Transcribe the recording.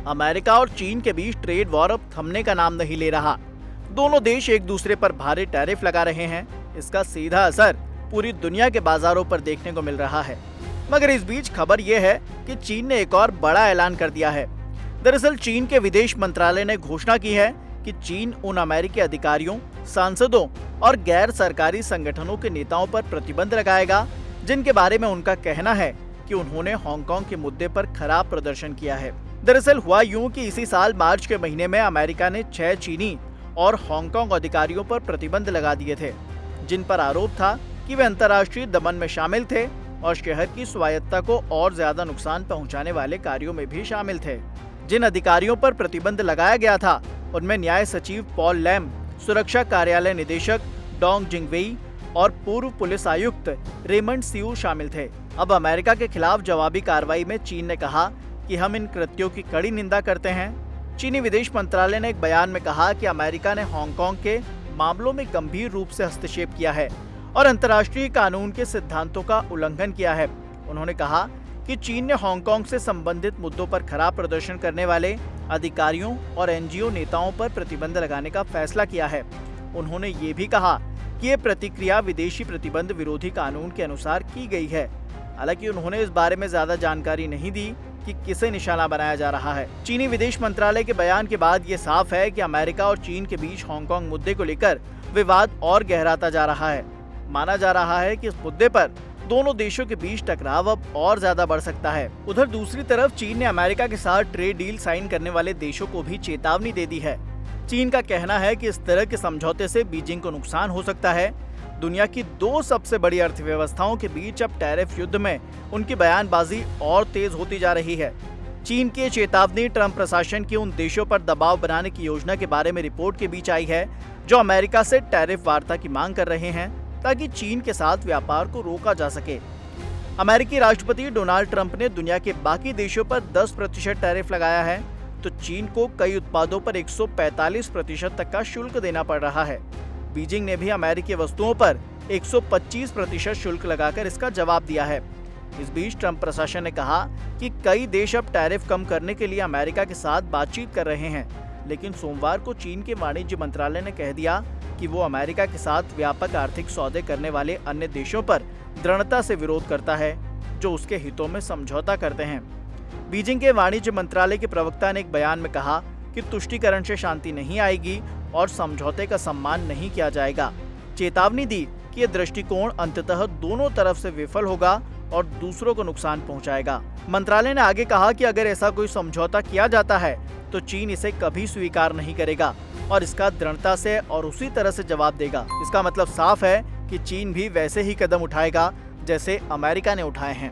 America और चीन के बीच ट्रेड वॉर अब थमने का नाम नहीं ले रहा। दोनों देश एक दूसरे पर भारी टैरिफ लगा रहे हैं। इसका सीधा असर पूरी दुनिया के बाजारों पर देखने को मिल रहा है। मगर इस बीच खबर यह है कि चीन ने एक और बड़ा ऐलान कर दिया है। दरअसल चीन के विदेश मंत्रालय ने घोषणा की है कि चीन उन अमेरिकी अधिकारियों, सांसदों और गैर सरकारी संगठनों के नेताओं पर प्रतिबंध लगाएगा जिनके बारे में उनका कहना है कि उन्होंने हांगकांग के मुद्दे पर खराब प्रदर्शन किया है। दरअसल हुआ यूं कि इसी साल मार्च के महीने में अमेरिका ने 6 चीनी और हांगकांग अधिकारियों पर प्रतिबंध लगा दिए थे, जिन पर आरोप था कि वे अंतर्राष्ट्रीय दमन में शामिल थे और शहर की स्वायत्तता को और ज्यादा नुकसान पहुंचाने वाले कार्यों में भी शामिल थे। जिन अधिकारियों पर प्रतिबंध लगाया गया था उनमें न्याय सचिव पॉल लैम, सुरक्षा कार्यालय निदेशक डोंग जिंगवेई और पूर्व पुलिस आयुक्त रेमंड सियू शामिल थे। अब अमेरिका के खिलाफ जवाबी कार्रवाई में चीन ने कहा कि हम इन कृत्यों की कड़ी निंदा करते हैं। चीनी विदेश मंत्रालय ने एक बयान में कहा कि अमेरिका ने हांगकांग के मामलों में गंभीर रूप से हस्तक्षेप किया है और अंतर्राष्ट्रीय कानून के सिद्धांतों का उल्लंघन किया है। उन्होंने कहा कि चीन ने हांगकांग से संबंधित मुद्दों पर खराब प्रदर्शन करने वाले अधिकारियों और एनजीओ नेताओं पर प्रतिबंध लगाने का फैसला किया है। उन्होंने ये भी कहा कि ये प्रतिक्रिया विदेशी प्रतिबंध विरोधी कानून के अनुसार की गई है। हालांकि उन्होंने इस बारे में ज्यादा जानकारी नहीं दी कि किसे निशाना बनाया जा रहा है। चीनी विदेश मंत्रालय के बयान के बाद ये साफ है कि अमेरिका और चीन के बीच हांगकांग मुद्दे को लेकर विवाद और गहराता जा रहा है। माना जा रहा है कि इस मुद्दे पर दोनों देशों के बीच टकराव अब और ज्यादा बढ़ सकता है। उधर दूसरी तरफ चीन ने अमेरिका के साथ ट्रेड डील साइन करने वाले देशों को भी चेतावनी दे दी है। चीन का कहना है कि इस तरह के समझौते से बीजिंग को नुकसान हो सकता है। दुनिया की 2 सबसे बड़ी अर्थव्यवस्थाओं के बीच अब टैरिफ युद्ध में उनकी बयानबाजी और तेज होती जा रही है। चीन की चेतावनी ट्रंप प्रशासन की उन देशों पर दबाव बनाने की योजना के बारे में रिपोर्ट के बीच आई है जो अमेरिका से टैरिफ वार्ता की मांग कर रहे हैं ताकि चीन के साथ व्यापार को रोका जा सके। अमेरिकी राष्ट्रपति डोनाल्ड ट्रंप ने दुनिया के बाकी देशों पर 10% टैरिफ लगाया है, तो चीन को कई उत्पादों पर 145% तक का शुल्क देना पड़ रहा है। बीजिंग ने भी अमेरिकी वस्तुओं पर 125% शुल्क लगाकर इसका जवाब दिया है। इस बीच ट्रंप प्रशासन ने कहा कि कई देश अब टैरिफ कम करने के लिए अमेरिका के साथ बातचीत कर रहे हैं, लेकिन सोमवार को चीन के वाणिज्य मंत्रालय ने कह दिया कि वो अमेरिका के साथ व्यापक आर्थिक सौदे करने वाले अन्य देशों पर दृढ़ता से विरोध करता है जो उसके हितों में समझौता करते हैं। बीजिंग के वाणिज्य मंत्रालय के प्रवक्ता ने एक बयान में कहा कि तुष्टीकरण से शांति नहीं आएगी और समझौते का सम्मान नहीं किया जाएगा। चेतावनी दी कि यह दृष्टिकोण अंततः दोनों तरफ से विफल होगा और दूसरों को नुकसान पहुंचाएगा। मंत्रालय ने आगे कहा कि अगर ऐसा कोई समझौता किया जाता है तो चीन इसे कभी स्वीकार नहीं करेगा और इसका दृढ़ता से और उसी तरह से जवाब देगा। इसका मतलब साफ है कि चीन भी वैसे ही कदम उठाएगा जैसे अमेरिका ने उठाए हैं।